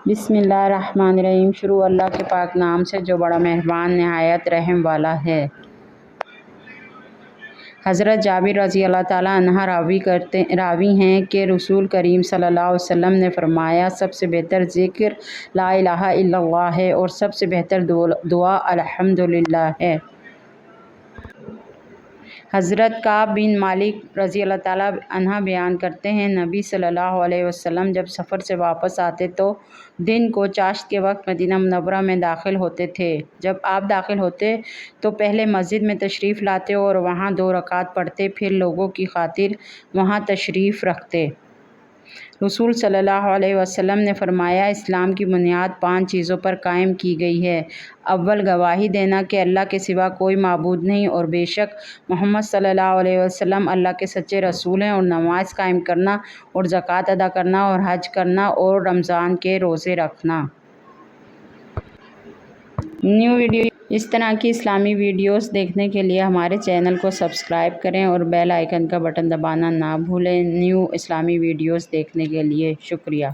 بسم اللہ الرحمن الرحیم۔ شروع اللہ کے پاک نام سے جو بڑا مہربان نہایت رحم والا ہے۔ حضرت جابر رضی اللہ تعالیٰ عنہ راوی ہیں کہ رسول کریم صلی اللہ علیہ وسلم نے فرمایا، سب سے بہتر ذکر لا الہ الا اللہ ہے اور سب سے بہتر دعا الحمدللہ ہے۔ حضرت کعب بن مالک رضی اللہ تعالیٰ عنہ بیان کرتے ہیں، نبی صلی اللہ علیہ وسلم جب سفر سے واپس آتے تو دن کو چاشت کے وقت مدینہ منورہ میں داخل ہوتے تھے۔ جب آپ داخل ہوتے تو پہلے مسجد میں تشریف لاتے اور وہاں 2 رکعت پڑھتے، پھر لوگوں کی خاطر وہاں تشریف رکھتے۔ رسول صلی اللہ علیہ وسلم نے فرمایا، اسلام کی بنیاد 5 چیزوں پر قائم کی گئی ہے۔ اول، گواہی دینا کہ اللہ کے سوا کوئی معبود نہیں اور بے شک محمد صلی اللہ علیہ وسلم اللہ کے سچے رسول ہیں، اور نماز قائم کرنا اور زکوٰۃ ادا کرنا اور حج کرنا اور رمضان کے روزے رکھنا۔ اس طرح کی اسلامی ویڈیوز دیکھنے کے لیے ہمارے چینل کو سبسکرائب کریں اور بیل آئیکن کا بٹن دبانا نہ بھولیں۔ نیو اسلامی ویڈیوز دیکھنے کے لیے شکریہ۔